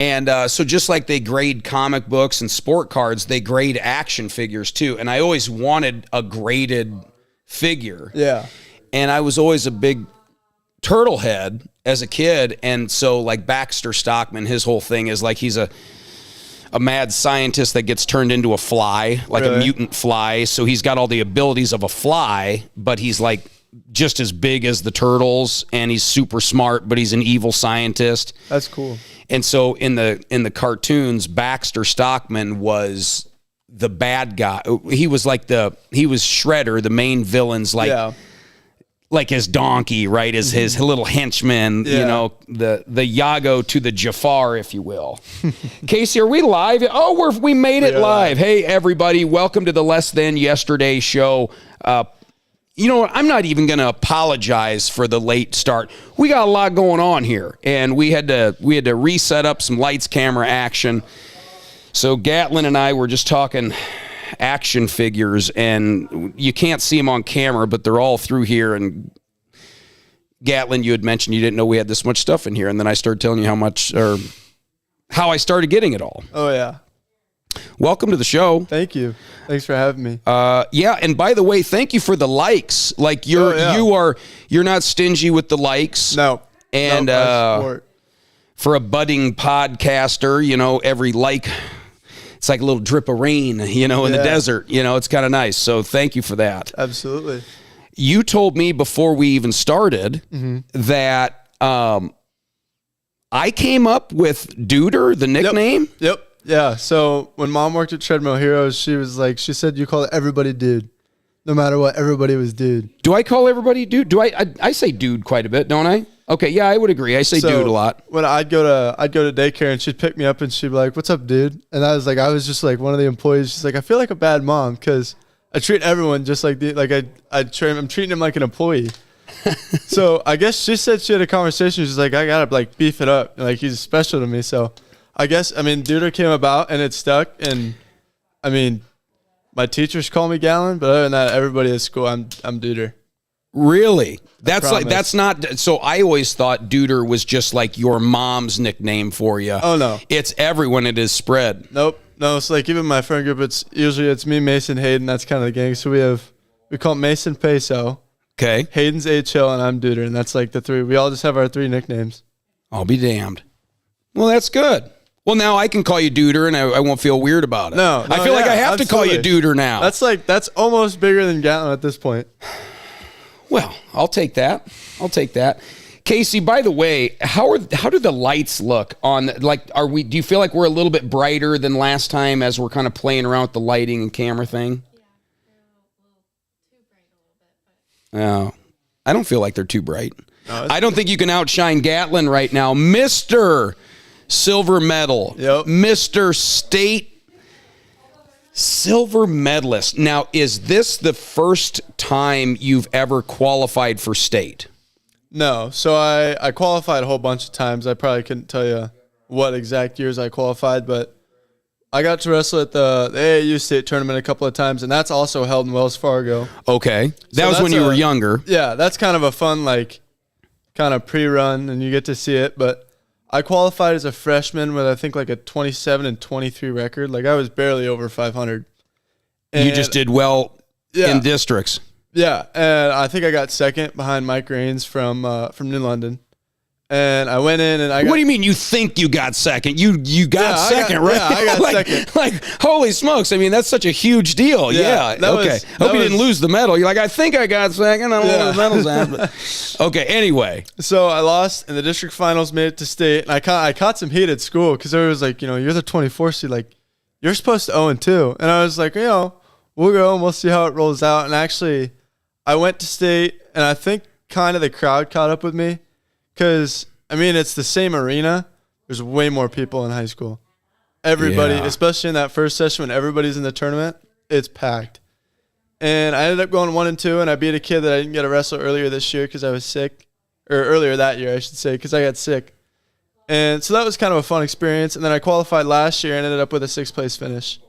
And so just like they grade comic books and sport cards, they grade action figures too. And I always wanted a graded figure. Yeah. And I was always a big turtle head as a kid. And so like Baxter Stockman, his whole thing is like he's a mad scientist that gets turned into a fly, like a mutant fly. So he's got all the abilities of a fly, but he's like just as big as the turtles, and he's super smart, but he's an evil scientist. That's cool. And so in the cartoons, Baxter Stockman was the bad guy. He was Shredder, the main villain's like his donkey, right? His little henchman, you know, the Yago to the Jafar, if you will. Casey, are we live? Oh, we made it live. Hey, everybody, welcome to the Less Than Yesterday show. You know what? I'm not even going to apologize for the late start. We got a lot going on here, and we had to reset up some lights, camera, action. So Gatlin and I were just talking action figures, and you can't see them on camera, but they're all through here. And Gatlin, you had mentioned you didn't know we had this much stuff in here, and then I started telling you how I started getting it all. Oh yeah. Welcome to the show. Thank you. Thanks for having me. Yeah, and by the way, thank you for the likes. Like you're not stingy with the likes. No. And for a budding podcaster, you know, every like, it's like a little drip of rain, you know, in the desert. You know, it's kind of nice. So thank you for that. Absolutely. You told me before we even started that I came up with Duder, the nickname. Yep. Yeah. So when Mom worked at Treadmill Heroes, she said you call everybody dude. No matter what, everybody was dude. Do I call everybody dude? Do I say dude quite a bit, don't I? Okay, yeah, I would agree. I say dude a lot. When I'd go to daycare and she'd pick me up and she'd be like, "What's up, dude?" And I was just like one of the employees. She's like, "I feel like a bad mom because I treat everyone just like I'm treating him like an employee." So I guess she said she had a conversation. She's like, "I gotta like beef it up. Like he's special to me." So I guess Duder came about and it stuck. And I mean, my teachers call me Gatlin, but other than that, everybody at school, I'm Duder. Really? That's not. So I always thought Duder was just like your mom's nickname for you. Oh no, it's everyone it is spread. Nope, no. It's like even my friend group. It's me, Mason, Hayden. That's kind of the gang. So we call Mason Peso. Okay. Hayden's HL and I'm Duder, and that's like the three. We all just have our three nicknames. I'll be damned. Well, that's good. Well, now I can call you Duder, and I won't feel weird about it. No, I feel like I have to call you Duder now. That's almost bigger than Gatlin at this point. Well, I'll take that. Casey, by the way, how do the lights look on? Like, do you feel like we're a little bit brighter than last time as we're kind of playing around with the lighting and camera thing? Yeah, they're a little too bright a little bit, but. No, I don't feel like they're too bright. No, I don't think you can outshine Gatlin right now, Mr. Silver medal. Yep. Mr. State silver medalist. Now, is this the first time you've ever qualified for state? No. So I qualified a whole bunch of times. I probably couldn't tell you what exact years I qualified, but I got to wrestle at the AAU state tournament a couple of times, and that's also held in Wells Fargo. Okay. That was when you were younger. Yeah, that's kind of a fun, kind of pre-run, and you get to see it, but I qualified as a freshman with I think like a 27-23 record. Like I was barely over 500. And you just did well in districts. Yeah, and I think I got second behind Mike Raines from New London. And I went in and I got... What do you mean you think you got second? You got second, right? Yeah, I got second. Like, holy smokes. I mean, that's such a huge deal. Yeah. Okay. Hope you didn't lose the medal. You're like, I think I got second. I don't know what the medal's at. But... Okay, anyway. So I lost in the district finals, made it to state. And I caught some heat at school because there was like, you're the 24th seed. Like, you're supposed to 0-2. And I was like, we'll go and we'll see how it rolls out. And actually, I went to state, and I think kind of the crowd caught up with me. Because, it's the same arena. There's way more people in high school. Everybody, especially in that first session when everybody's in the tournament, it's packed. And I ended up going 1-2, and I beat a kid that I didn't get to wrestle earlier this year because I was sick. Or earlier that year, I should say, because I got sick. And so that was kind of a fun experience. And then I qualified last year and ended up with a 6th place finish.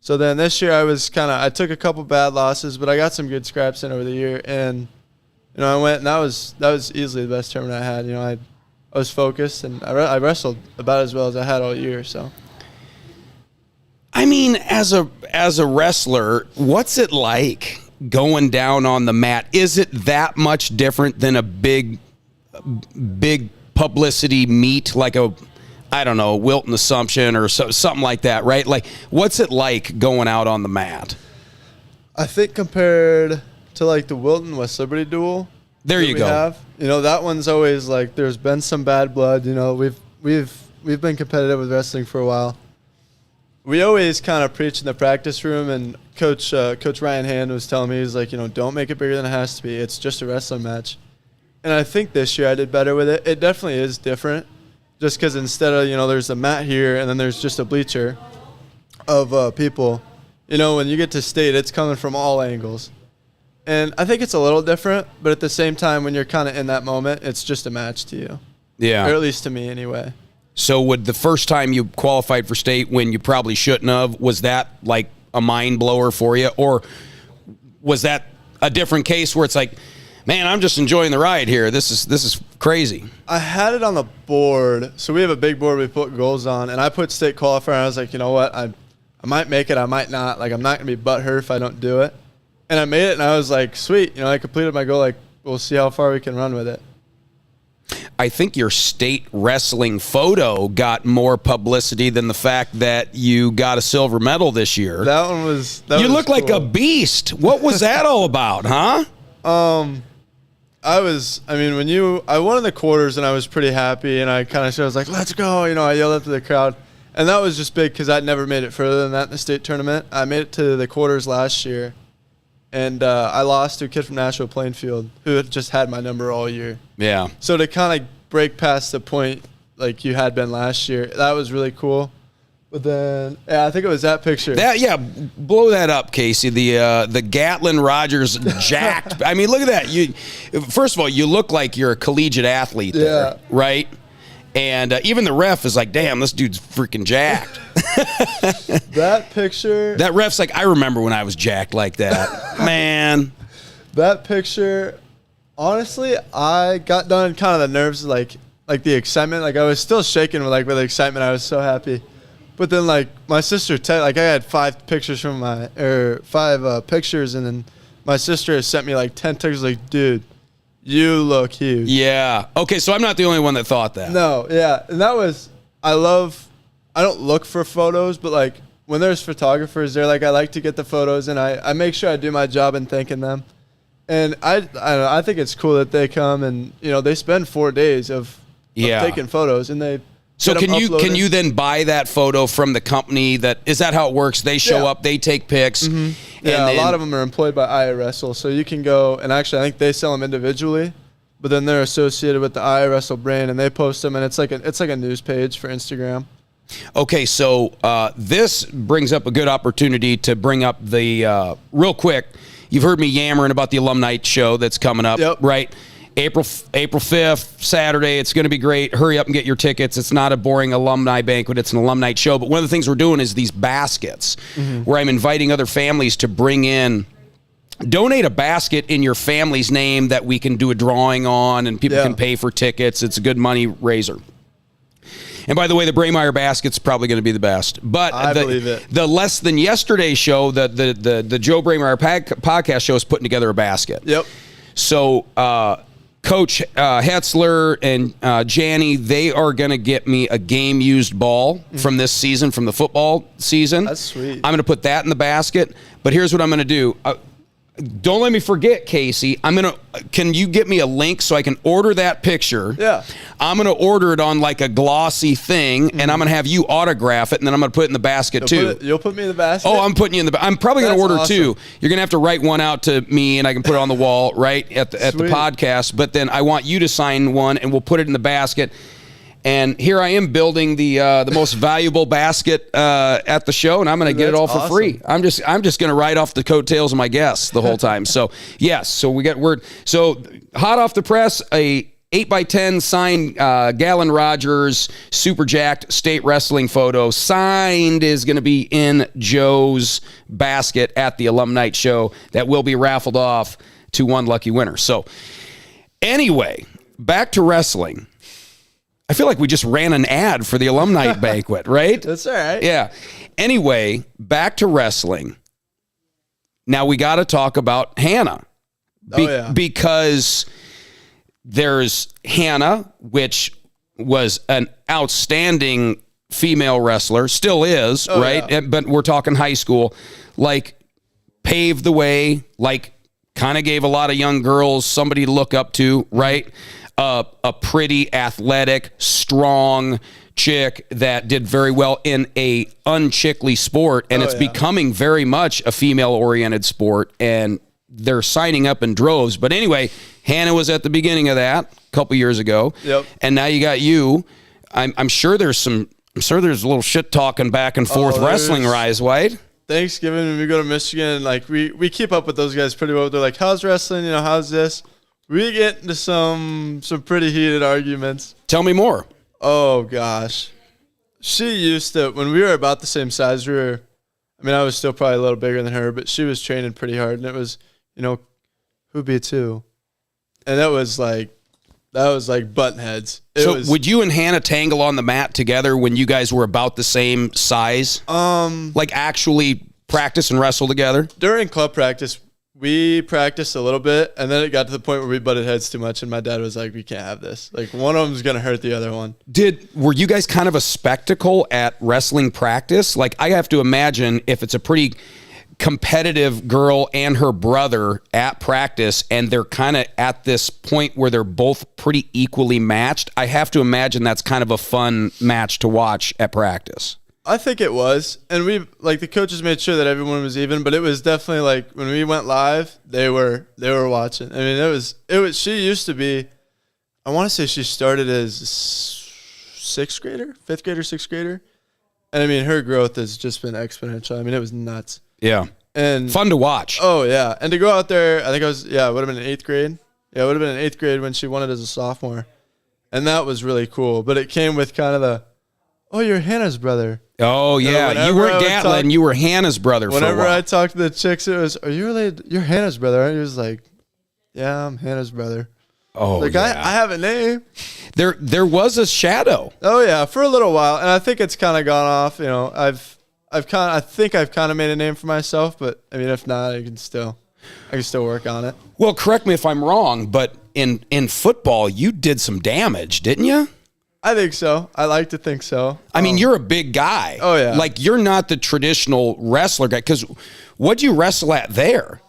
So then this year I took a couple bad losses, but I got some good scraps in over the year. And I went, and that was easily the best tournament I had. I was focused, and I wrestled about as well as I had all year. So, I mean, as a wrestler, what's it like going down on the mat? Is it that much different than a big publicity meet like I don't know, Wilton Assumption or something like that, right? Like, what's it like going out on the mat? I think compared to like the Wilton West Liberty duel, there you go. That one's always like there's been some bad blood. We've been competitive with wrestling for a while. We always kind of preach in the practice room, and Coach Ryan Hand was telling me, he's like, don't make it bigger than it has to be. It's just a wrestling match. And I think this year I did better with it. It definitely is different, just because instead of, there's a mat here and then there's just a bleacher of people. When you get to state, it's coming from all angles. And I think it's a little different, but at the same time, when you're kind of in that moment, it's just a match to you. Yeah. Or at least to me anyway. So would the first time you qualified for state when you probably shouldn't have, was that like a mind blower for you? Or was that a different case where it's like, man, I'm just enjoying the ride here. This is crazy. I had it on the board. So we have a big board we put goals on, and I put state qualifier, and I was like, you know what? I might make it, I might not. Like, I'm not going to be butthurt if I don't do it. And I made it, and I was like, sweet. I completed my goal. Like, we'll see how far we can run with it. I think your state wrestling photo got more publicity than the fact that you got a silver medal this year. That one was You look cool. like a beast. What was that all about, huh? I won in the quarters, and I was pretty happy, and I kind of was like, let's go. I yelled up to the crowd. And that was just big because I'd never made it further than that in the state tournament. I made it to the quarters last year, and I lost to a kid from Nashville Plainfield who had just had my number all year. Yeah. So to kind of break past the point like you had been last year, that was really cool. But then, I think it was that picture. Blow that up, Casey. The Gatlin Rogers jacked. I mean, look at that. First of all, you look like you're a collegiate athlete there, right? And even the ref is like, damn, this dude's freaking jacked. That picture. That ref's like, I remember when I was jacked like that. Man. That picture, honestly, I got done kind of the nerves, like the excitement. Like, I was still shaking with the excitement. I was so happy. But then, my sister, I had 5 pictures from 5 pictures, and then my sister has sent me 10 pictures. Like, dude, you look huge. Yeah. Okay, so I'm not the only one that thought that. No, yeah. And that was, I don't look for photos, but when there's photographers there, I like to get the photos, and I make sure I do my job in thanking them. And I think it's cool that they come and, they spend 4 days of taking photos, and they. So can you then buy that photo from the company? Is that how it works? They show up, they take pics. Mm-hmm. Yeah, a lot of them are employed by iWrestle, so you can go, and actually I think they sell them individually, but then they're associated with the iWrestle brand, and they post them, and it's like a news page for Instagram. Okay, so this brings up a good opportunity to bring up the real quick. You've heard me yammering about the alumni show that's coming up, right? April 5th, Saturday. It's going to be great. Hurry up and get your tickets. It's not a boring alumni banquet. It's an alumni show. But one of the things we're doing is these baskets where I'm inviting other families to donate a basket in your family's name that we can do a drawing on and people can pay for tickets. It's a good money raiser. And by the way, the Braymeyer basket's probably going to be the best. But I believe it. The Less Than Yesterday show, the Joe Braymeyer podcast show is putting together a basket. Yep. So Coach Hetzler and Janny, they are going to get me a game-used ball from this season, from the football season. That's sweet. I'm going to put that in the basket. But here's what I'm going to do. Don't let me forget, Casey. Can you get me a link so I can order that picture? Yeah. I'm going to order it on a glossy thing, and I'm going to have you autograph it, and then I'm going to put it in the basket too. You'll put me in the basket? Oh, I'm putting you in the. I'm probably going to order awesome. 2. You're going to have to write one out to me, and I can put it on the wall right at the podcast. But then I want you to sign one, and we'll put it in the basket. And here I am building the most valuable basket at the show, and I'm going to get it all for free. I'm just going to ride off the coattails of my guests the whole time. So yes, so we got word. So hot off the press, a 8x10 signed Gatlin Rogers super jacked state wrestling photo signed is going to be in Joe's basket at the alumni show that will be raffled off to one lucky winner. So anyway, back to wrestling. I feel like we just ran an ad for the alumni banquet, right? That's all right. Yeah. Anyway, back to wrestling. Now we got to talk about Hannah. Because there's Hannah, which was an outstanding female wrestler, still is, right? Yeah. But we're talking high school, like paved the way, like kind of gave a lot of young girls somebody to look up to, right? A pretty athletic, strong chick that did very well in a unchickly sport, and it's becoming very much a female-oriented sport, and they're signing up in droves. But anyway, Hannah was at the beginning of that a couple years ago, and now you got you. I'm sure there's a little shit talking back and forth wrestling rise, White. Thanksgiving when we go to Michigan, like we keep up with those guys pretty well. They're like, how's wrestling? How's this? We get into some pretty heated arguments. Tell me more. Oh gosh. She used to, when we were about the same size, I was still probably a little bigger than her, but she was training pretty hard, and it was, who beats who? And that was like button heads. Would you and Hannah tangle on the mat together when you guys were about the same size? Like actually practice and wrestle together? During club practice, we practiced a little bit, and then it got to the point where we butted heads too much, and my dad was like, we can't have this. Like, one of them's going to hurt the other one. Were you guys kind of a spectacle at wrestling practice? Like, I have to imagine if it's a pretty competitive girl and her brother at practice, and they're kind of at this point where they're both pretty equally matched, I have to imagine that's kind of a fun match to watch at practice. I think it was, and the coaches made sure that everyone was even, but it was definitely like when we went live, they were watching. I mean, it was. She used to be, I want to say she started as fifth grader, sixth grader, and I mean her growth has just been exponential. I mean, it was nuts. Yeah, and fun to watch. Oh yeah, and to go out there, I think it would have been in 8th grade. Yeah, it would have been in 8th grade when she won it as a sophomore, and that was really cool. But it came with kind of the, oh, you're Hannah's brother. Oh, yeah. You weren't Gatlin. You were Hannah's brother for a while. Whenever I talked to the chicks, it was, are you related? You're Hannah's brother. And he was like, yeah, I'm Hannah's brother. Oh, like, yeah. I have a name. There was a shadow. Oh, yeah, for a little while. And I think it's kind of gone off. I think I've kind of made a name for myself. But, I mean, if not, I can still work on it. Well, correct me if I'm wrong, but in football, you did some damage, didn't you? I think so. I like to think so. I mean, you're a big guy. Oh, yeah. Like, you're not the traditional wrestler guy. Because what'd you wrestle at there?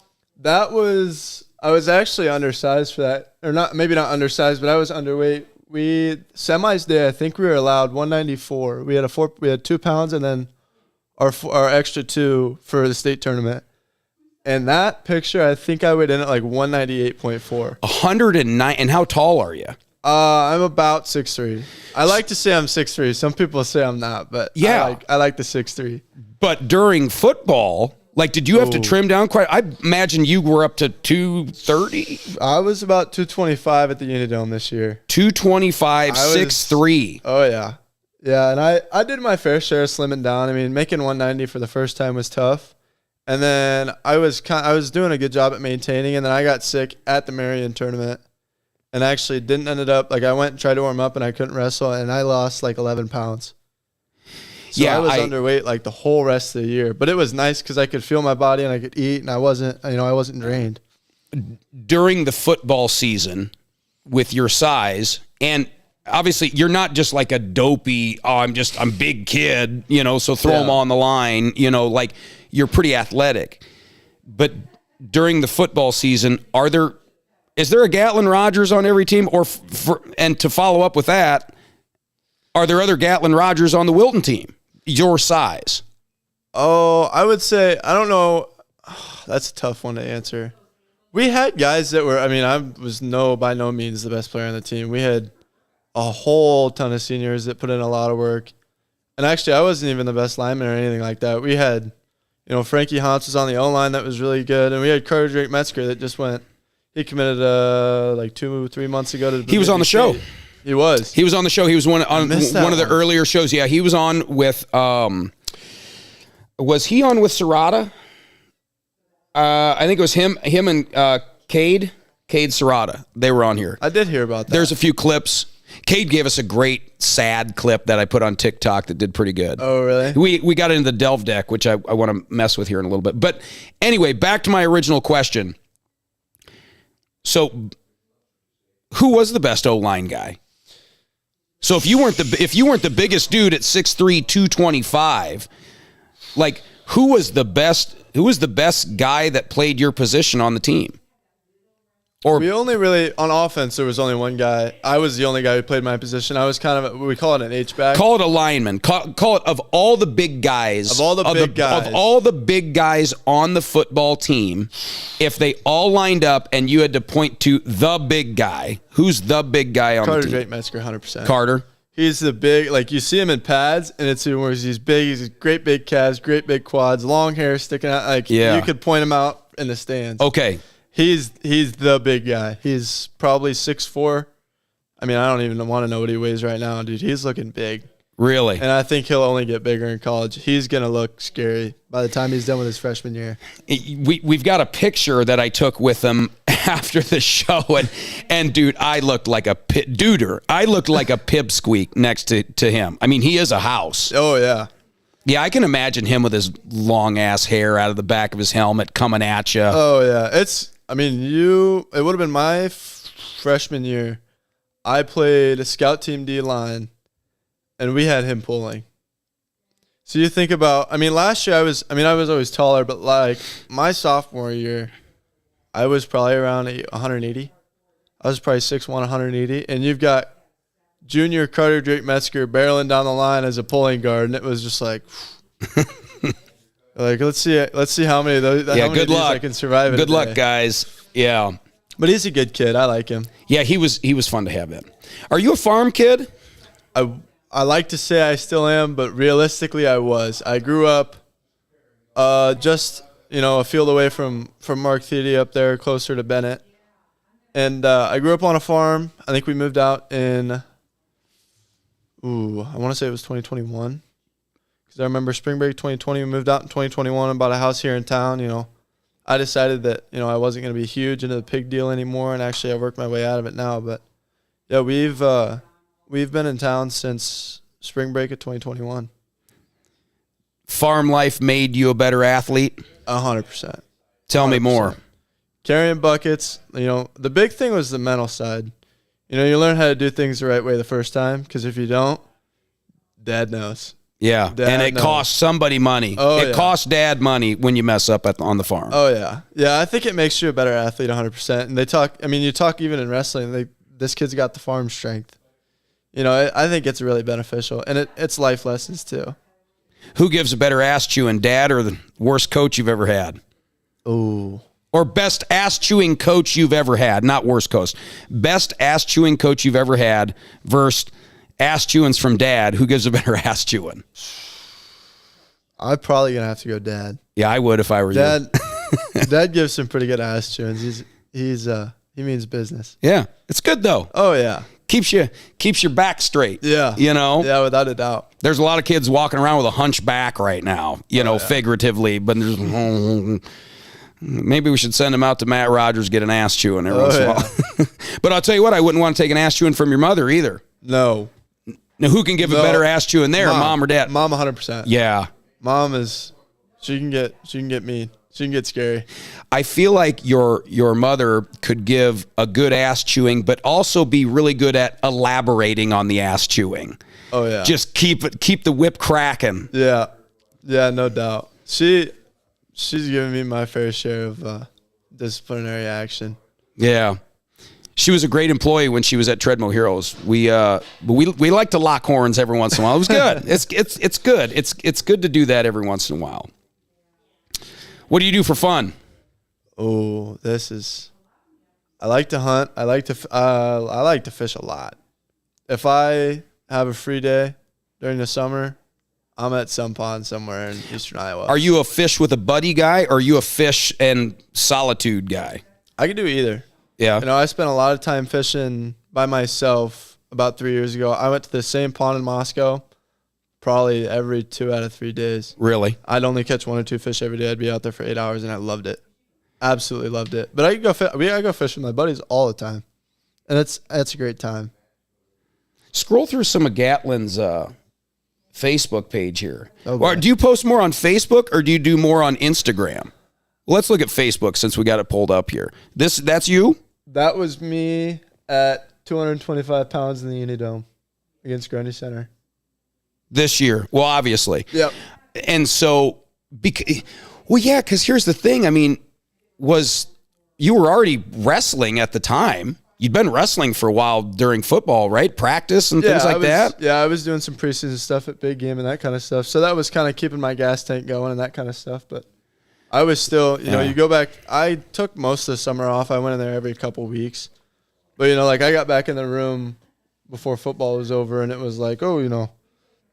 I was actually undersized for that. Or maybe not undersized, but I was underweight. Semis day, I think we were allowed 194. We had 2 pounds and then our extra 2 for the state tournament. And that picture, I think I would end at like 198.4. 109. And how tall are you? I'm about 6'3". I like to say I'm 6'3". Some people say I'm not, but yeah, I like the 6'3". But during football, like, did you have to trim down quite? I imagine you were up to 230. I was about 225 at the Unidome this year. 225, 6'3". Oh yeah, yeah. And I did my fair share of slimming down. I mean, making 190 for the first time was tough. And then I was doing a good job at maintaining, and then I got sick at the Marion tournament. And actually I went and tried to warm up and I couldn't wrestle, and I lost like 11 pounds. So yeah, I was underweight like the whole rest of the year. But it was nice because I could feel my body and I could eat, and I wasn't drained. During the football season with your size, and obviously you're not just like a dopey, I'm big kid, so throw them on the line, like you're pretty athletic. But during the football season, is there a Gatlin Rogers on every team? And to follow up with that, are there other Gatlin Rogers on the Wilton team, your size? Oh, I would say, I don't know. That's a tough one to answer. We had guys that were, I was by no means the best player on the team. We had a whole ton of seniors that put in a lot of work. And actually, I wasn't even the best lineman or anything like that. We had, Frankie Hans was on the O-line that was really good. And we had Carter Drake Metzger that just went. He committed like 2-3 months ago. He was on the show. He was. He was on the show. He was one of the earlier shows. Yeah, he was on with. Was he on with Serrata? I think it was him and Cade Serrata. They were on here. I did hear about that. There's a few clips. Cade gave us a great sad clip that I put on TikTok that did pretty good. Oh, really? We got into the Delve deck, which I want to mess with here in a little bit. But anyway, back to my original question. So, who was the best O-line guy? So if you weren't the biggest dude at 6'3", 225, like who was the best guy that played your position on the team? Or we only really, on offense, there was only one guy. I was the only guy who played my position. I was kind of, we call it an H-back. Call it a lineman. Call it of all the big guys. Of all the big guys on the football team, if they all lined up and you had to point to the big guy, who's the big guy on the team? Carter Metzger, 100%. Carter? He's the big, like you see him in pads, and it's where he's big. He's great big calves, great big quads, long hair sticking out. Like you could point him out in the stands. Okay. He's the big guy. He's probably 6'4". I mean, I don't even want to know what he weighs right now, dude. He's looking big. Really? And I think he'll only get bigger in college. He's going to look scary by the time he's done with his freshman year. We've got a picture that I took with him after the show, and dude, I looked like a I looked like a pipsqueak next to him. I mean, he is a house. Oh, yeah. Yeah, I can imagine him with his long-ass hair out of the back of his helmet coming at you. Oh, yeah. It would have been my freshman year. I played a scout team D-line, and we had him pulling. So you think about, last year I was always taller, but like my sophomore year, I was probably around 180. I was probably 6'1", 180, and you've got junior Carter Drake Metzger barreling down the line as a pulling guard, and it was just like, like let's see how many of those. Yeah, good luck. I can survive. Good luck, guys. Yeah, but he's a good kid. I like him. Yeah, he was fun to have in. Are you a farm kid? I like to say I still am, but realistically, I was. I grew up just a field away from Mark Theedy up there, closer to Bennett, and I grew up on a farm. I think we moved out in, I want to say it was 2021, because I remember spring break 2020. We moved out in 2021 and bought a house here in town. I decided that I wasn't going to be huge into the pig deal anymore, and actually I worked my way out of it now. But yeah, we've been in town since spring break of 2021. Farm life made you a better athlete? 100%. Tell me more. Carrying buckets. The big thing was the mental side. You learn how to do things the right way the first time, because if you don't, Dad knows. Yeah, and it costs somebody money. Oh, it costs Dad money when you mess up on the farm. Oh, yeah. Yeah, I think it makes you a better athlete 100%. And they talk, you talk even in wrestling, this kid's got the farm strength. I think it's really beneficial. And it's life lessons, too. Who gives a better ass chewing, Dad or the worst coach you've ever had? Ooh. Or best ass chewing coach you've ever had, not worst coach. Best ass chewing coach you've ever had versus ass chewings from Dad. Who gives a better ass chewing? I'm probably gonna have to go Dad. Yeah, I would if I were you. Dad gives some pretty good ass chewings. He means business. Yeah, it's good though. Oh yeah. Keeps your back straight. Yeah. Yeah, without a doubt. There's a lot of kids walking around with a hunch back right now, figuratively, but there's, maybe we should send them out to Matt Rogers, get an ass chewing every once in a while. But I'll tell you what, I wouldn't want to take an ass chewing from your mother either. No. Now, who can give a better ass chewing there, Mom or Dad? Mom 100%. Yeah. Mom she can get mean. She can get scary. I feel like your mother could give a good ass chewing, but also be really good at elaborating on the ass chewing. Oh yeah. Just keep the whip cracking. Yeah. Yeah, no doubt. She's given me my fair share of disciplinary action. Yeah. She was a great employee when she was at Treadmill Heroes. We like to lock horns every once in a while. It was good. It's good. It's good to do that every once in a while. What do you do for fun? Oh, I like to hunt. I like to fish a lot. If I have a free day during the summer, I'm at some pond somewhere in eastern Iowa. Are you a fish with a buddy guy, or are you a fish and solitude guy? I can do either. Yeah. I spent a lot of time fishing by myself about 3 years ago. I went to the same pond in Moscow probably every 2 out of 3 days. Really? I'd only catch 1 or 2 fish every day. I'd be out there for 8 hours, and I loved it. Absolutely loved it. But I go fish with my buddies all the time, and it's a great time. Scroll through some of Gatlin's Facebook page here. Okay. Or do you post more on Facebook or do you do more on Instagram? Well, let's look at Facebook since we got it pulled up here. That's you? That was me at 225 pounds in the Unidome against Grundy Center. This year. Well, obviously. Yep. And so, because here's the thing. I mean, you were already wrestling at the time. You'd been wrestling for a while during football, right? Practice and things like that? Yeah, I was doing some preseason stuff at Big Game and that kind of stuff. So that was kind of keeping my gas tank going and that kind of stuff. But I was still, you go back. I took most of the summer off. I went in there every couple weeks. But, I got back in the room before football was over, and it was like, that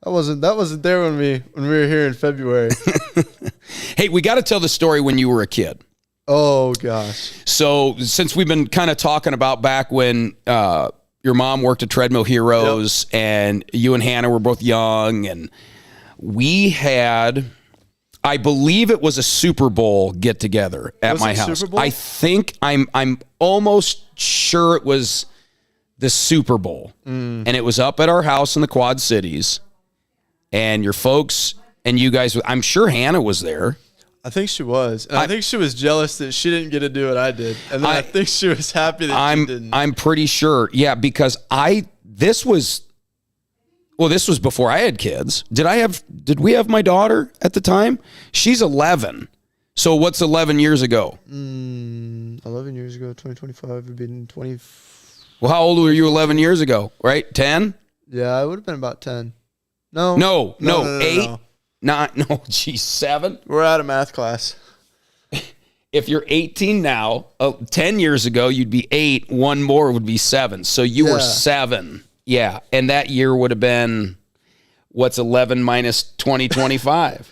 wasn't there when we were here in February. Hey, we got to tell the story when you were a kid. Oh, gosh. So since we've been kind of talking about back when your mom worked at Treadmill Heroes and you and Hannah were both young, and we had, I believe it was a Super Bowl get together at my house. Super Bowl? I think I'm almost sure it was the Super Bowl. And it was up at our house in the Quad Cities. And your folks and you guys, I'm sure Hannah was there. I think she was. And I think she was jealous that she didn't get to do what I did. And then I think she was happy that she didn't. I'm pretty sure. Yeah, because this was before I had kids. Did we have my daughter at the time? She's 11. So what's 11 years ago? 11 years ago, 2025 would be 20. Well, how old were you 11 years ago, right? 10? Yeah, I would have been about 10. No. No. 8? No, geez, 7? We're out of math class. If you're 18 now, 10 years ago, you'd be 8. One more would be 7. So you were 7. Yeah. And that year would have been, what's 11 minus 2025?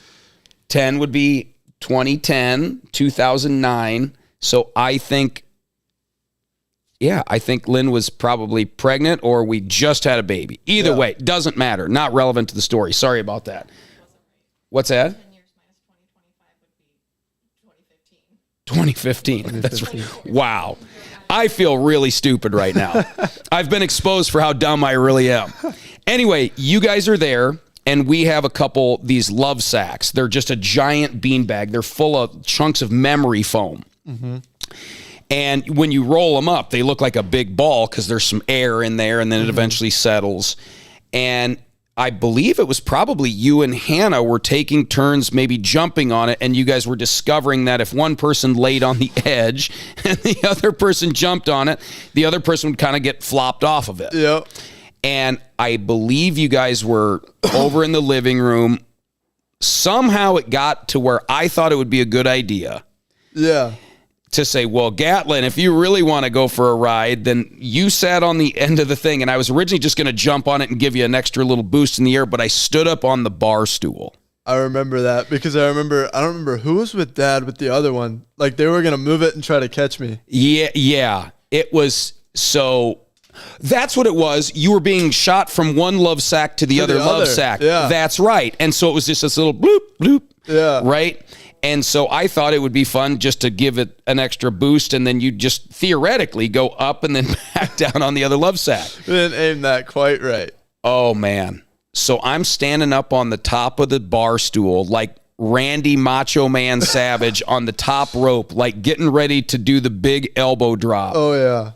10 would be 2010, 2009. So I think Lynn was probably pregnant or we just had a baby. Either way, doesn't matter. Not relevant to the story. Sorry about that. What's that? 10 years minus 2025 would be 2015. 2015. That's right. Wow. I feel really stupid right now. I've been exposed for how dumb I really am. Anyway, you guys are there, and we have a couple, these love sacks. They're just a giant beanbag. They're full of chunks of memory foam. Mm-hmm. And when you roll them up, they look like a big ball because there's some air in there, and then it eventually settles. And I believe it was probably you and Hannah were taking turns maybe jumping on it, and you guys were discovering that if one person laid on the edge and the other person jumped on it, the other person would kind of get flopped off of it. Yep. And I believe you guys were over in the living room. Somehow it got to where I thought it would be a good idea. Yeah. To say, well, Gatlin, if you really want to go for a ride, then you sat on the end of the thing. And I was originally just going to jump on it and give you an extra little boost in the air, but I stood up on the bar stool. I remember that because I don't remember who was with Dad with the other one. Like they were going to move it and try to catch me. Yeah. It was, so that's what it was. You were being shot from one love sack to the other love sack. Yeah. That's right. And so it was just this little bloop, bloop. Yeah. Right? And so I thought it would be fun just to give it an extra boost, and then you just theoretically go up and then back down on the other love sack. We didn't aim that quite right. Oh, man. So I'm standing up on the top of the bar stool like Randy Macho Man Savage on the top rope, like getting ready to do the big elbow drop. Oh, yeah.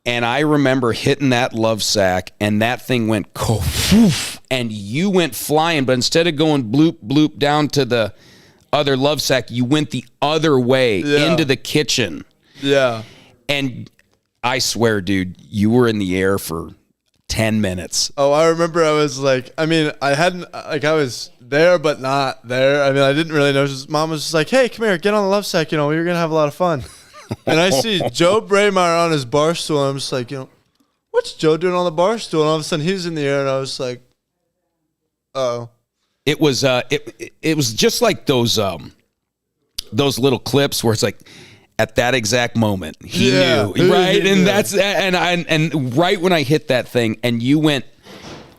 And I remember hitting that love sack, and that thing went woof, and you went flying. But instead of going bloop, bloop down to the other love sack, you went the other way into the kitchen. Yeah. And I swear, dude, you were in the air for 10 minutes. Oh, I remember I was like, I was there, but not there. I mean, I didn't really know. Mom was just like, hey, come here, get on the love sack. You're going to have a lot of fun. And I see Joe Braemar on his bar stool, and I'm just like, what's Joe doing on the bar stool? And all of a sudden he's in the air, and I was like, uh-oh. It was it was just like those little clips where it's like at that exact moment he knew, right? And that's and right when I hit that thing and you went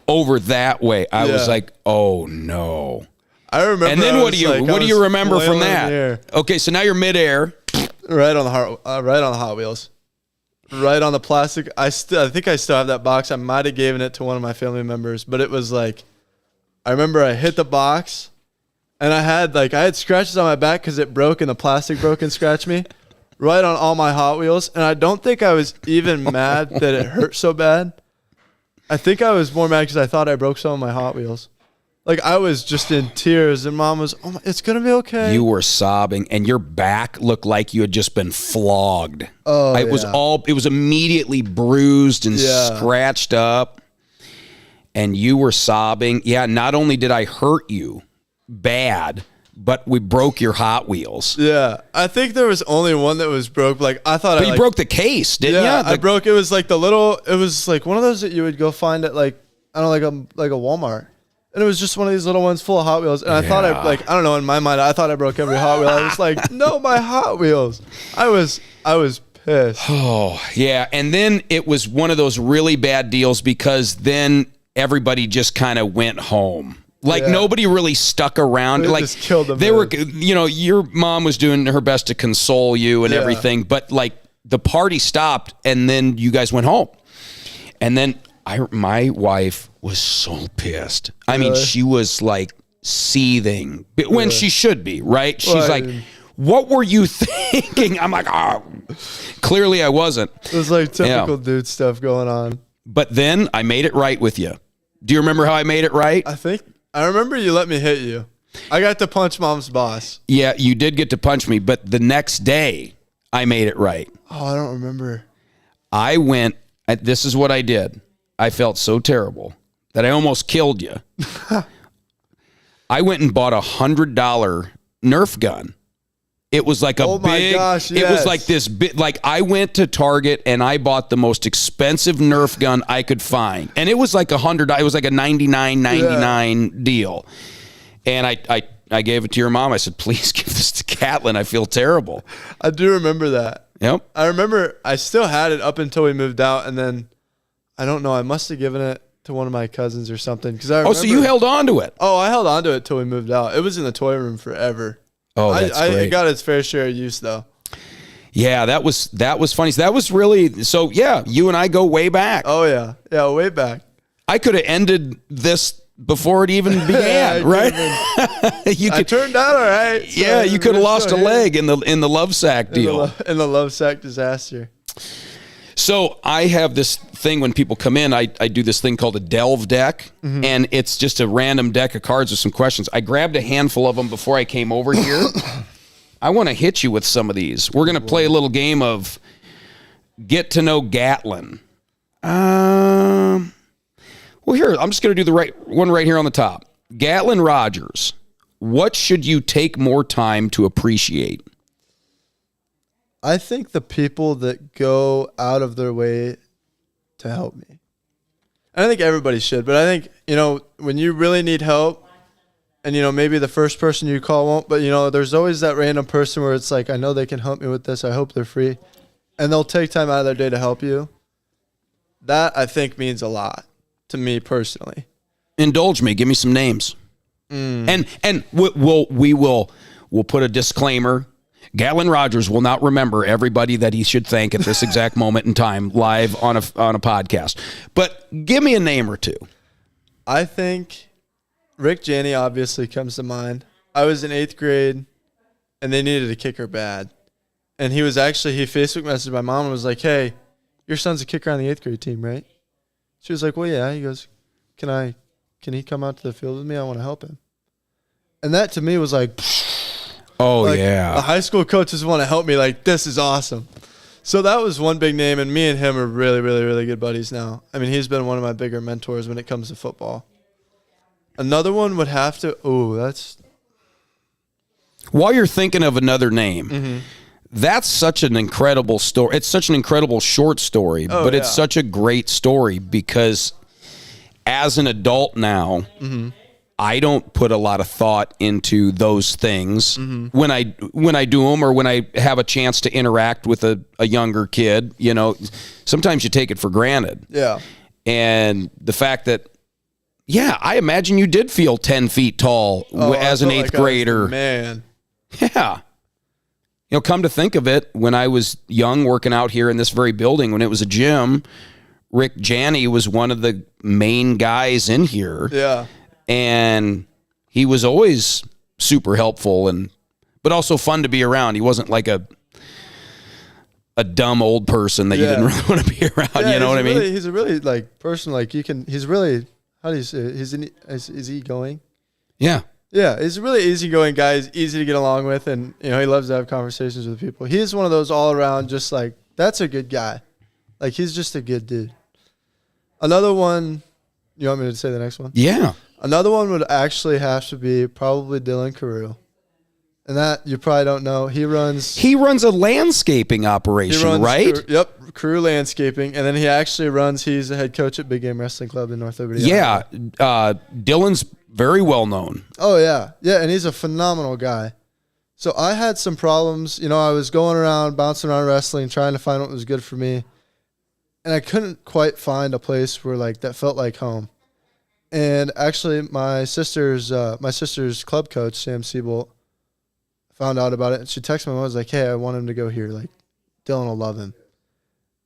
over that way, I was like, oh no. I remember. And then what do you remember from that? Okay, so now you're midair. Right on the Hot Wheels. right on the plastic. I think I still have that box. I might have given it to one of my family members, but it was like, I remember I hit the box and I had scratches on my back because it broke and the plastic broke and scratched me right on all my Hot Wheels. And I don't think I was even mad that it hurt so bad. I think I was more mad because I thought I broke some of my Hot Wheels. Like, I was just in tears, and Mom was, "Oh my, it's going to be okay." You were sobbing, and your back looked like you had just been flogged. Oh, it was immediately bruised and scratched up, and you were sobbing. Yeah, not only did I hurt you bad, but we broke your Hot Wheels. Yeah, I think there was only one that was broke. Like, I thought But you broke the case, didn't you? I broke, it was like it was like one of those that you would go find at like, I don't know, like a Walmart. And it was just one of these little ones full of Hot Wheels. And I thought I don't know, in my mind, I thought I broke every Hot Wheel. I was like, no, my Hot Wheels. I was pissed. Oh, yeah. And then it was one of those really bad deals because then everybody just kind of went home. Like, nobody really stuck around. They like, just killed them. They were, your mom was doing her best to console you and everything. But, like, the party stopped and then you guys went home. And then my wife was so pissed. I mean, she was like seething when she should be, right? She's like, "What were you thinking?" I'm like, "Oh, clearly I wasn't." It was like typical dude stuff going on. But then I made it right with you. Do you remember how I made it right? I remember you let me hit you. I got to punch Mom's boss. Yeah, you did get to punch me, but the next day I made it right. Oh, I don't remember. I went, this is what I did. I felt so terrible that I almost killed you. I went and bought $100 Nerf gun. It was like a big, gosh, it was like this big, like I went to Target and I bought the most expensive Nerf gun I could find. And it was like $100, it was like a $99.99 deal. And I gave it to your mom. I said, "Please give this to Gatlin. I feel terrible." I do remember that. Yep. I remember I still had it up until we moved out, and then I don't know. I must have given it to one of my cousins or something. So you held on to it? Oh, I held on to it till we moved out. It was in the toy room forever. Oh, that's great. It got its fair share of use, though. Yeah, that was funny. That was really, so yeah, you and I go way back. Oh, yeah. Yeah, way back. I could have ended this before it even began, right? I turned out all right. So yeah, you could have lost a leg in the love sack deal. In the love sack disaster. So I have this thing when people come in, I do this thing called a delve deck, and it's just a random deck of cards with some questions. I grabbed a handful of them before I came over here. I want to hit you with some of these. We're going to play a little game of get to know Gatlin. Well, here, I'm just going to do the right one right here on the top. Gatlin Rogers, what should you take more time to appreciate? I think the people that go out of their way to help me. And I think everybody should, but I think, when you really need help and, maybe the first person you call won't, but, there's always that random person where it's like, I know they can help me with this. I hope they're free. And they'll take time out of their day to help you. That, I think, means a lot to me personally. Indulge me. Give me some names. And we'll put a disclaimer. Gatlin Rogers will not remember everybody that he should thank at this exact moment in time live on a podcast. But give me a name or two. I think Rick Janney obviously comes to mind. I was in 8th grade, and they needed a kicker bad. And he Facebook messaged my mom and was like, "Hey, your son's a kicker on the 8th grade team, right?" She was like, "Well, yeah." He goes, Can he come out to the field with me? I want to help him." And that to me was like, yeah. The high school coaches want to help me. Like, this is awesome. So that was one big name, and me and him are really, really, really good buddies now. I mean, he's been one of my bigger mentors when it comes to football. Another one would have to, While you're thinking of another name, that's such an incredible story. It's such an incredible short story, but it's such a great story because as an adult now, I don't put a lot of thought into those things when I do them or when I have a chance to interact with a younger kid. Sometimes you take it for granted. Yeah. And the fact that, I imagine you did feel 10 feet tall as an 8th grader. Man. Yeah. come to think of it, when I was young working out here in this very building, when it was a gym, Rick Janney was one of the main guys in here. Yeah. And he was always super helpful but also fun to be around. He wasn't like a dumb old person that you didn't really want to be around. You know what I mean? He's a really like person. Like he's really, how do you say it? Is easygoing? Yeah. Yeah. He's a really easygoing guy. He's easy to get along with. And, he loves to have conversations with people. He's one of those all around, just like, that's a good guy. Like, he's just a good dude. Another one, you want me to say the next one? Yeah. Another one would actually have to be probably Dylan Carew. And that you probably don't know. He runs a landscaping operation, right? Carew Landscaping. And then he's the head coach at Big Game Wrestling Club in North Liberty. Yeah. Dylan's very well known. Oh, yeah. Yeah, and he's a phenomenal guy. So I had some problems. I was going around, bouncing around wrestling, trying to find what was good for me. And I couldn't quite find a place where that felt like home. And actually, my sister's club coach, Sam Siebold, found out about it. And she texted me and was like, hey, I want him to go here. Like, Dylan will love him.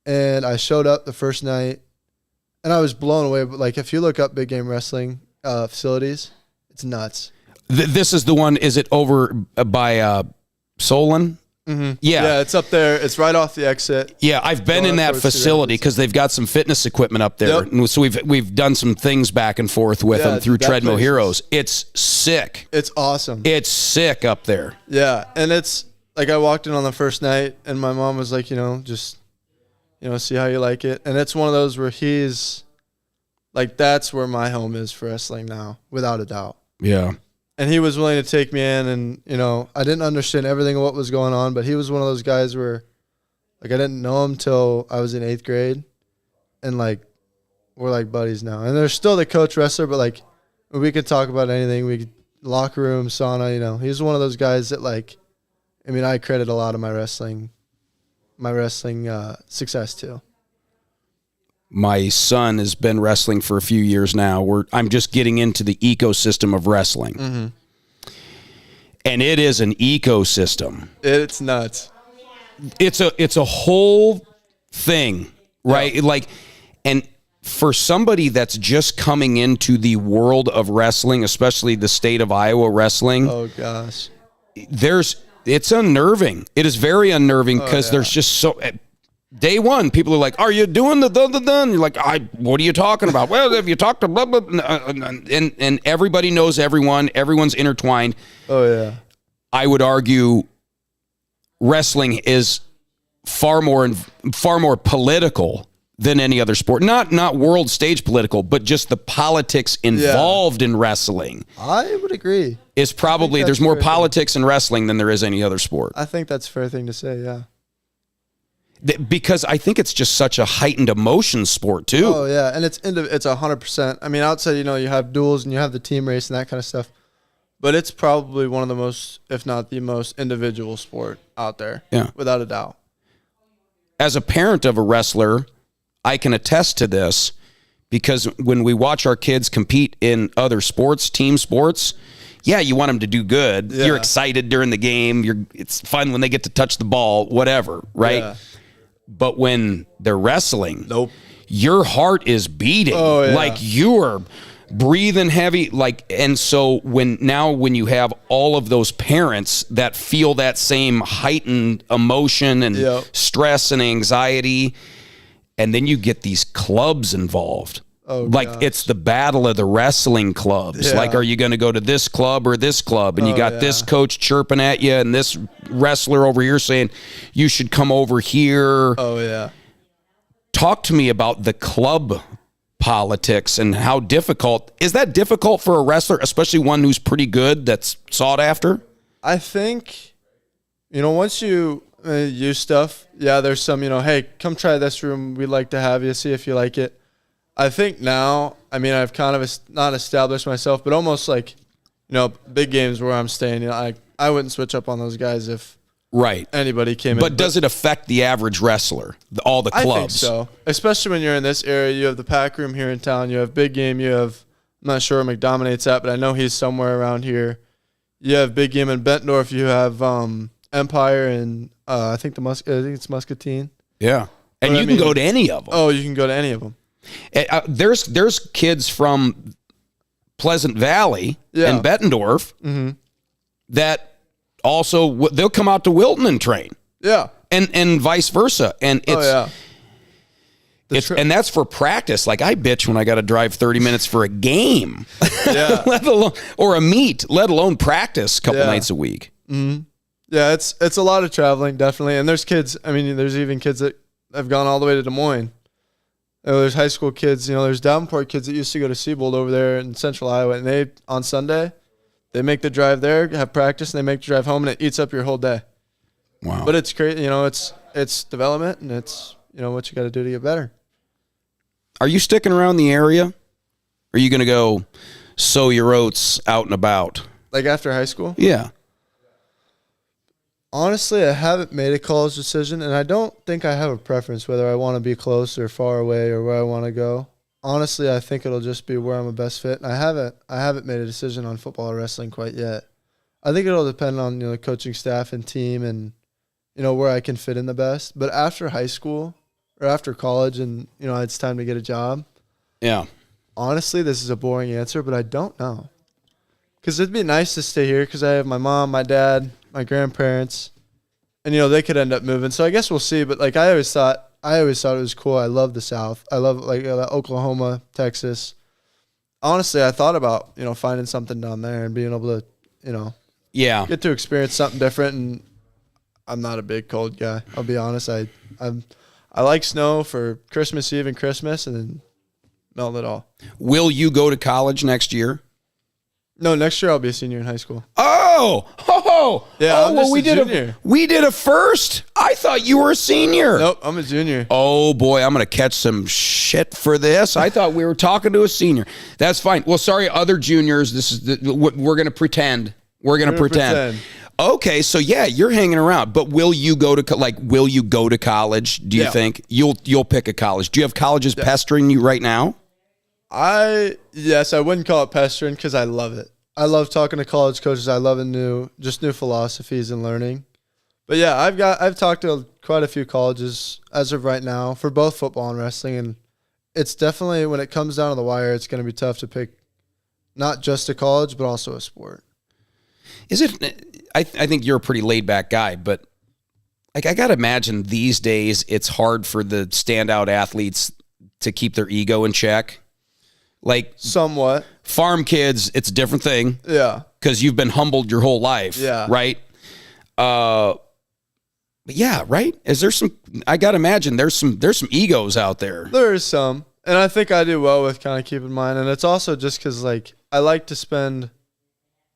And I showed up the first night, and I was blown away. But, if you look up Big Game Wrestling facilities, it's nuts. This is the one, is it over by Solon? Mm-hmm. Yeah, it's up there. It's right off the exit. Yeah, I've been in that facility because they've got some fitness equipment up there. Yep. And so we've done some things back and forth with them through Treadmill Heroes. It's sick. It's awesome. It's sick up there. Yeah, and it's I walked in on the first night, and my mom was like, just see how you like it. And it's one of those where he's that's where my home is for wrestling now, without a doubt. Yeah. And he was willing to take me in, and, I didn't understand everything of what was going on, but he was one of those guys where, I didn't know him till I was in 8th grade, and, we're, buddies now. And there's still the coach wrestler, but, we could talk about anything. We could, locker room, sauna, He's one of those guys that, I credit a lot of my wrestling success to. My son has been wrestling for a few years now. I'm just getting into the ecosystem of wrestling. Mm-hmm. And it is an ecosystem. It's nuts. It's a whole thing, right? Yeah. And for somebody that's just coming into the world of wrestling, especially the state of Iowa wrestling. Oh gosh. It's unnerving. It is very unnerving because there's just so. Day one, people are like, are you doing the dun? You're like, what are you talking about? Well, if you talk to blah, blah, and everybody knows everyone's intertwined. Oh, yeah. I would argue wrestling is far more political than any other sport. Not world stage political, but just the politics involved in wrestling. I would agree. Is probably, there's more politics in wrestling than there is any other sport. I think that's a fair thing to say, yeah. Because I think it's just such a heightened emotion sport too. Oh yeah, and it's 100%. Outside, you have duels and you have the team race and that kind of stuff, but it's probably one of the most, if not the most, individual sport out there. Yeah, without a doubt. As a parent of a wrestler, I can attest to this because when we watch our kids compete in other sports, team sports. Yeah, you want them to do good. Yeah. You're excited during the game. It's fun when they get to touch the ball, whatever, right? Yeah. But when they're wrestling, your heart is beating. Oh, yeah. Like you are breathing heavy. And so when you have all of those parents that feel that same heightened emotion and stress and anxiety, and then you get these clubs involved. Oh, gosh. It's the battle of the wrestling clubs. Yeah. Are you going to go to this club or this club? And you got this coach chirping at you and this wrestler over here saying, you should come over here. Oh, yeah. Talk to me about the club politics and how difficult. Is that difficult for a wrestler, especially one who's pretty good, that's sought after? I think, once you use stuff, there's some, hey, come try this room. We'd like to have you, see if you like it. I think now, I've kind of not established myself, but almost big games where I'm staying, I wouldn't switch up on those guys if anybody came in. But does it affect the average wrestler, all the clubs? I think so, especially when you're in this area. You have the Pack Room here in town. You have Big Game. You have, I'm not sure where McDominate's at, but I know he's somewhere around here. You have Big Game in Bentdorf. You have Empire and I think I think it's Muscatine. Yeah. And But you can go to any of them. Oh, you can go to any of them. There's kids from Pleasant Valley and Bettendorf that also they'll come out to Wilton and train. Yeah. And vice versa. And it's and that's for practice. Like I bitch when I got to drive 30 minutes for a game, let alone or a meet, let alone practice a couple nights a week. Mm-hmm. Yeah, it's a lot of traveling, definitely. And there's kids. I mean, there's even kids that have gone all the way to Des Moines. There's high school kids. There's Davenport kids that used to go to Siebold over there in Central Iowa, and they on Sunday they make the drive there, have practice, and they make the drive home, and it eats up your whole day. Wow! But it's great. It's development, and it's what you got to do to get better. Are you sticking around the area? Or are you going to go sow your oats out and about? Like after high school? Yeah. Honestly, I haven't made a college decision, and I don't think I have a preference whether I want to be close or far away or where I want to go. Honestly, I think it'll just be where I'm a best fit. And I haven't made a decision on football or wrestling quite yet. I think it'll depend on the coaching staff and team and where I can fit in the best. But after high school or after college, and it's time to get a job. Yeah. Honestly, this is a boring answer, but I don't know. Because it'd be nice to stay here because I have my mom, my dad, my grandparents, and they could end up moving. So I guess we'll see. But I always thought it was cool. I love the South. I love Oklahoma, Texas. Honestly, I thought about finding something down there and being able to get to experience something different. And I'm not a big cold guy. I'll be honest. I like snow for Christmas Eve and Christmas, and then melt it all. Will you go to college next year? No, next year I'll be a senior in high school. Yeah. I'm just a junior. We did a first. I thought you were a senior. Nope, I'm a junior. Oh boy, I'm gonna catch some shit for this. I thought we were talking to a senior. That's fine. Well, sorry, other juniors. This is we're gonna pretend. We're gonna pretend. Okay, so yeah, you're hanging around. But will you go to college? Do you think you'll pick a college? Do you have colleges pestering you right now? Yes, I wouldn't call it pestering because I love it. I love talking to college coaches. I love new philosophies and learning. But yeah, I've talked to quite a few colleges as of right now for both football and wrestling, and it's definitely, when it comes down to the wire, it's going to be tough to pick not just a college but also a sport. Is it? I think you're a pretty laid back guy, but I got to imagine these days it's hard for the standout athletes to keep their ego in check. Somewhat. Farm kids, it's a different thing. Yeah. Because you've been humbled your whole life. Yeah. Right? But yeah, right? Is there some, I got to imagine there's some egos out there. There is some. And I think I do well with kind of keeping mine. And it's also just because, I like to spend,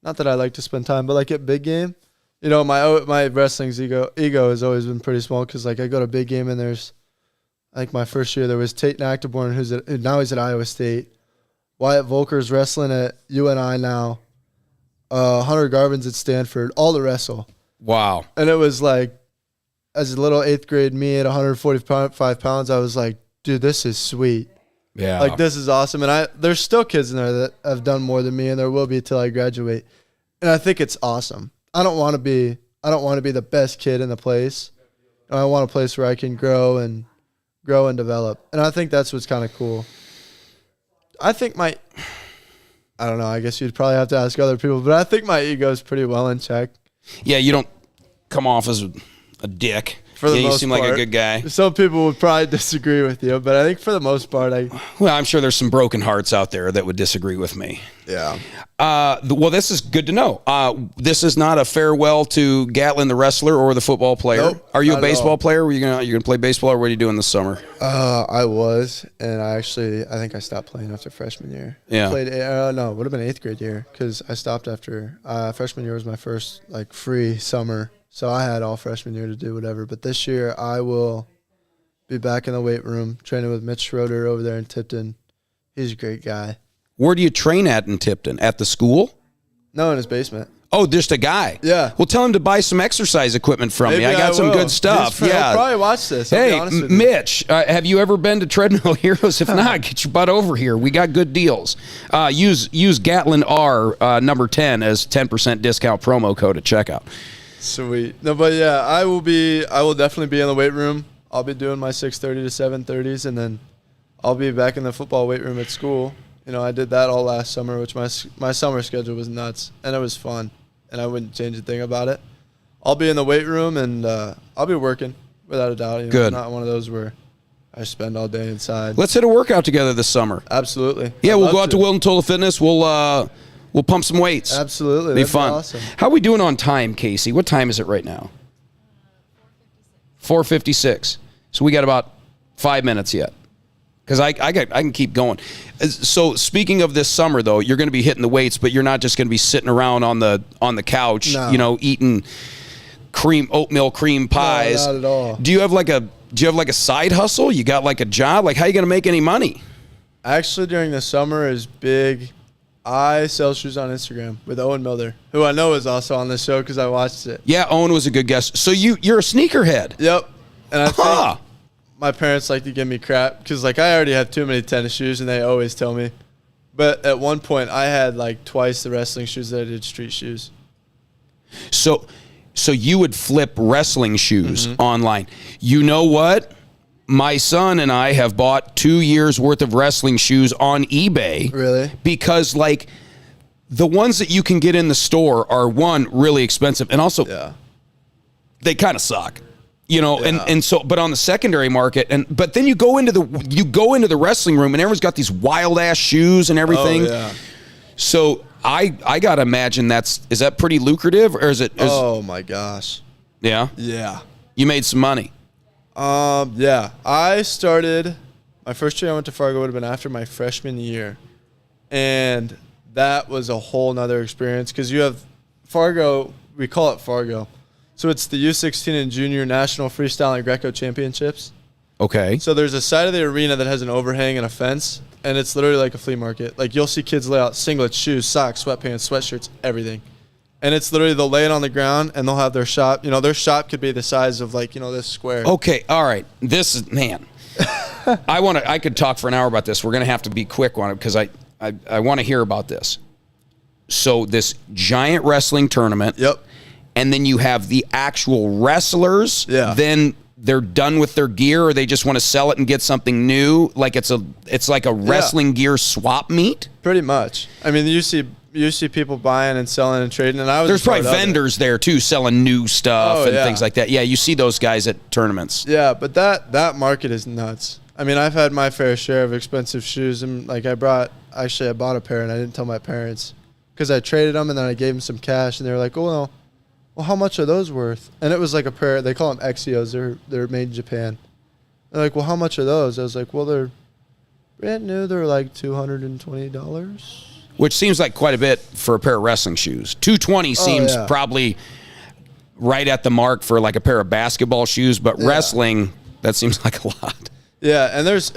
not that I like to spend time, but at big game, my wrestling's ego has always been pretty small because, I go to big game and there's, my first year there was Tate Nactaborn, now he's at Iowa State. Wyatt Volker's wrestling at UNI now. Hunter Garvin's at Stanford, all to wrestle. Wow. And it was as a little 8th grade me at 145 pounds, I was like, dude, this is sweet. Yeah. This is awesome. And there's still kids in there that have done more than me, and there will be till I graduate. And I think it's awesome. I don't want to be the best kid in the place. I want a place where I can grow and develop. And I think that's what's kind of cool. I think I don't know, I guess you'd probably have to ask other people, but I think my ego is pretty well in check. Yeah, you don't come off as a dick. For the most you seem part, like a good guy. Some people would probably disagree with you, but I think for the most part, well, I'm sure there's some broken hearts out there that would disagree with me. Yeah. Well, this is good to know. This is not a farewell to Gatlin the wrestler or the football player. Nope, are you a baseball player? You gonna play baseball, or what are you doing this summer? I was, and I think I stopped playing after freshman year. Yeah. Would have been 8th grade year because I stopped after freshman year was my first free summer. So I had all freshman year to do whatever. But this year I will be back in the weight room training with Mitch Schroeder over there in Tipton. He's a great guy. Where do you train at in Tipton? At the school? No, in his basement. Oh, just a guy. Yeah. Well, tell him to buy some exercise equipment from me. I got some good stuff. He'll probably watch this. Hey, Mitch, have you ever been to Treadmill Heroes? If not, get your butt over here. We got good deals. Use Gatlin R number 10 as 10% discount promo code at checkout. Sweet. No, but yeah, I will definitely be in the weight room. I'll be doing my 6:30 to 7:30s, and then I'll be back in the football weight room at school. You know, I did that all last summer, which my summer schedule was nuts, and it was fun, and I wouldn't change a thing about it. I'll be in the weight room, and I'll be working, without a doubt. You know, Good. I'm not one of those where I spend all day inside. Let's hit a workout together this summer. Absolutely. Yeah, I'd we'll love go out to Wilton Tola Fitness. We'll pump some weights. Absolutely. Be That'd fun. awesome. How are we doing on time, Casey? What time is it right now? 4:56. So we got about 5 minutes yet. Because I can keep going. So speaking of this summer, though, you're going to be hitting the weights, but you're not just going to be sitting around on the couch, No. you know, eating oatmeal cream pies. No, not at all. Do you have like a side hustle? You got like a job? Like, how are you going to make any money? Actually, during the summer is big. I sell shoes on Instagram with Owen Milder, who I know is also on the show because I watched it. Yeah, Owen was a good guest. So you're a sneakerhead. Yep. And I Huh. think my parents like to give me crap because, like, I already have too many tennis shoes, and they always tell me. But at one point, I had, like, twice the wrestling shoes that I did street shoes. So you would flip wrestling shoes Mm-hmm. online. You know what? My son and I have bought 2 years worth of wrestling shoes on eBay. Really? Because like the ones that you can get in the store are one, really expensive, and also Yeah. they kind of suck. You know, Yeah. and so but on the secondary market, but then you go into the wrestling room and everyone's got these wild ass shoes and everything. Oh, yeah. So I gotta imagine is that pretty lucrative, or is it? Oh, my gosh. Yeah. Yeah. You made some money. Yeah. I started, my first year I went to Fargo would have been after my freshman year. And that was a whole nother experience because you have Fargo, we call it Fargo. So it's the U16 and Junior National Freestyle and Greco Championships. Okay. So there's a side of the arena that has an overhang and a fence, and it's literally like a flea market. Like, you'll see kids lay out singlets, shoes, socks, sweatpants, sweatshirts, everything. And it's literally, they'll lay it on the ground, and they'll have their shop. You know, their shop could be the size of, like, you know, this square. Okay. All right. This is, man. I could talk for an hour about this. We're gonna have to be quick on it because I want to hear about this. So this giant wrestling tournament. Yep. And then you have the actual wrestlers. Yeah. Then they're done with their gear, or they just want to sell it and get something new. Like it's like a wrestling gear swap meet. Pretty much. I mean, you see people buying and selling and trading, and I was. There's a part probably of it. vendors there too, selling new stuff and yeah. things like that. Yeah, you see those guys at tournaments. Yeah, but that market is nuts. I mean, I've had my fair share of expensive shoes, and like I bought a pair, and I didn't tell my parents because I traded them, and then I gave them some cash, and they were like, "Oh well, how much are those worth?" And it was like a pair. They call them Exios. They're made in Japan. They're like, "Well, how much are those?" I was like, "Well, they're brand new. They're like $220." Which seems like quite a bit for a pair of wrestling shoes. $220 seems yeah. probably right at the mark for like a pair of basketball shoes, but wrestling, that seems like a lot. Yeah, and there's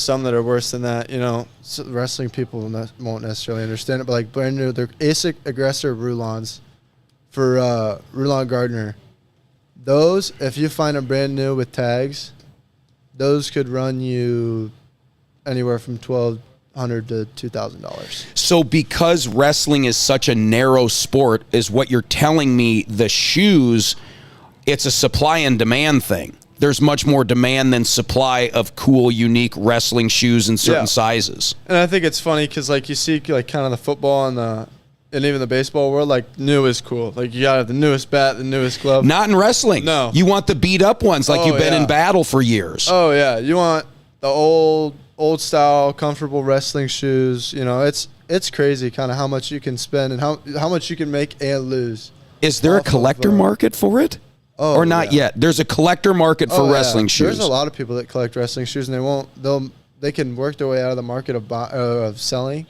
some that are worse than that. You know, so wrestling people won't necessarily understand it, but like brand new, they're ASIC Aggressor Rulons for Rulon Gardner. Those, if you find them brand new with tags, those could run you anywhere from $1,200 to $2,000. So because wrestling is such a narrow sport, is what you're telling me, the shoes, it's a supply and demand thing. There's much more demand than supply of cool, unique wrestling shoes in certain sizes. And I think it's funny because, like, you see, like, kind of the football and even the baseball world, like, new is cool. Like, you got to have the newest bat, the newest glove. Not in wrestling. No. You want the beat up ones like you've been in battle for years. Oh, yeah. You want the old style, comfortable wrestling shoes. You know, it's crazy kind of how much you can spend and how much you can make and lose. Is there a collector market for it? Oh, or not yet? There's a collector market for wrestling shoes. There's a lot of people that collect wrestling shoes, and they can work their way out of the market of selling,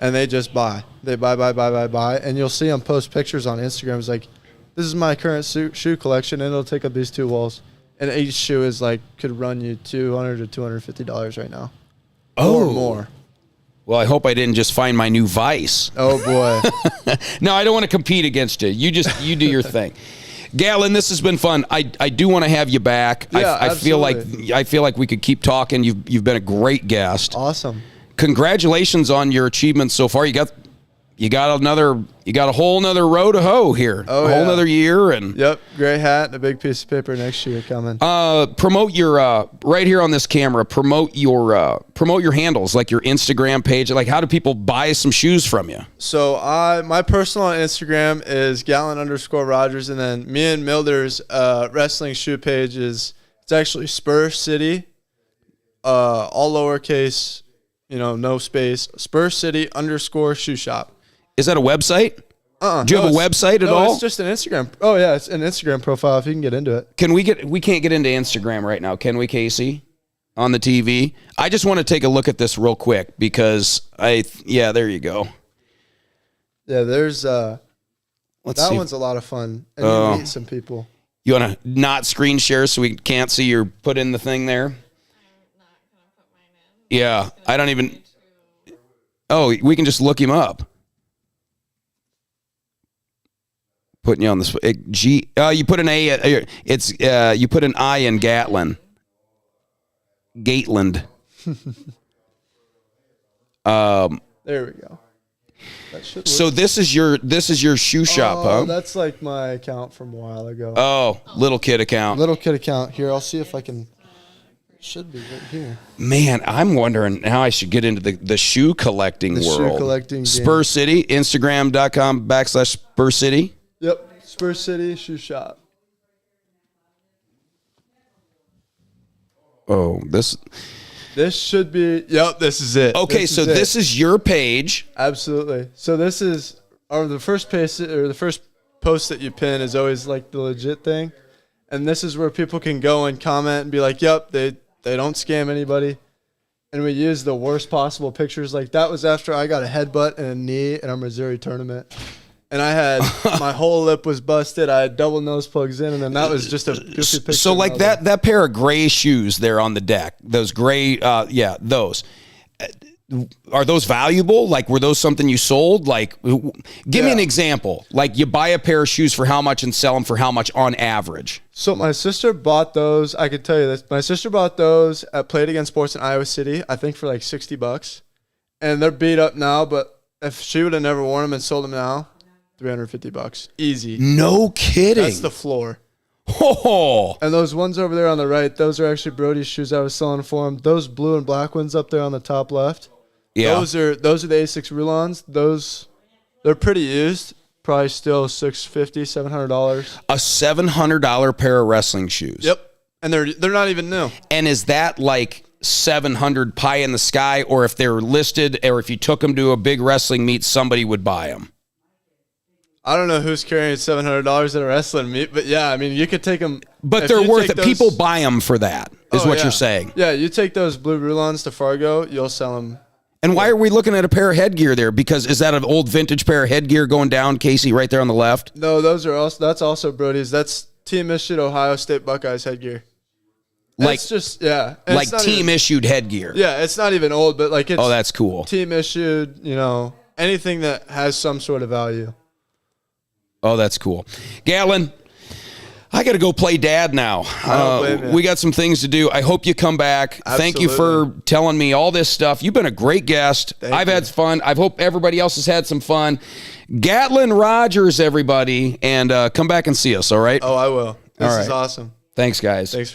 and they just buy. They buy, and you'll see them post pictures on Instagram. It's like, this is my current shoe collection, and it'll take up these 2 walls. And each shoe is like could run you $200 to $250 right now, or more. Well, I hope I didn't just find my new vice. Oh boy! No, I don't want to compete against you. You do your thing. Gatlin, this has been fun. I do want to have you back. Yeah, I feel like we could keep talking. You've been a great guest. Awesome. Congratulations on your achievements so far. You got you got a whole nother row to hoe here. Oh, a whole nother year. And yep, gray hat and a big piece of paper next year coming. Promote your right here on this camera. Promote your handles, like your Instagram page. Like, how do people buy some shoes from you? So my personal Instagram is Gatlin_Rogers, and then me and Milder's wrestling shoe page it's actually Spur City, all lowercase, no space. Spur City _ shoe shop. Is that a website? Do you have a website at all? It's just an Instagram. Oh yeah, it's an Instagram profile if you can get into it. We can't get into Instagram right now, can we, Casey? On the TV? I just want to take a look at this real quick because there you go. Yeah, there's Let's that see. one's a lot of fun, and you meet some people. You want to not screen share so we can't see your put in the thing there? I'm not gonna put mine in. Yeah, I don't even. Oh, we can just look him up. Putting you on this. You put an A. You put an I in Gatlin. Gatland. There we go. That should work. So this is your shoe shop, huh? That's like my account from a while ago. Oh, little kid account. Little kid account. Here, I'll see if I can. It should be right here. Man, I'm wondering how I should get into the shoe collecting world. Shoe collecting game. Spur City, Instagram.com/Spur City. Yep, Spur City shoe shop. Oh, this should be. Yep, this is it. Okay, this is your page. Absolutely. So this is the first page or the first post that you pin is always like the legit thing, and this is where people can go and comment and be like, "Yep, they don't scam anybody." And we use the worst possible pictures. Like that was after I got a headbutt and a knee in our Missouri tournament. And I had my whole lip was busted. I had double nose plugs in, and then that was just a goofy picture. So like that pair of gray shoes there on the deck, those gray, those. Are those valuable? Like, were those something you sold? Like, give me an example. Like, you buy a pair of shoes for how much and sell them for how much on average? So my sister bought those. I could tell you this. My sister bought those at Played Against Sports in Iowa City, I think for like $60. And they're beat up now, but if she would have never worn them and sold them now, $350. Easy. No kidding. That's the floor. Oh. And those ones over there on the right, those are actually Brody's shoes I was selling for him. Those blue and black ones up there on the top left. Yeah. Those are the Asics Rulons. They're pretty used. Probably still $650, $700. A $700 pair of wrestling shoes. Yep. And they're not even new. And is that like 700 pie in the sky, or if they're listed, or if you took them to a big wrestling meet, somebody would buy them? I don't know who's carrying $700 at a wrestling meet, but yeah, I mean, you could take them. But they're worth it. People buy them for that, is what you're saying. Yeah, you take those blue Rulons to Fargo, you'll sell them. And why are we looking at a pair of headgear there? Because is that an old vintage pair of headgear going down, Casey, right there on the left? No, that's also Brody's. That's team issued Ohio State Buckeyes headgear. Like, it's just, yeah. Like team issued headgear. Yeah, it's not even old, but like it's. Oh, that's cool. Team issued, anything that has some sort of value. Oh, that's cool. Gatlin, I got to go play dad now. We got some things to do. I hope you come back. Absolutely. Thank you for telling me all this stuff. You've been a great guest. I've had fun. I hope everybody else has had some fun. Gatlin Rogers, everybody, and come back and see us, all right? Oh, I will. This is awesome. Thanks, guys. Thanks.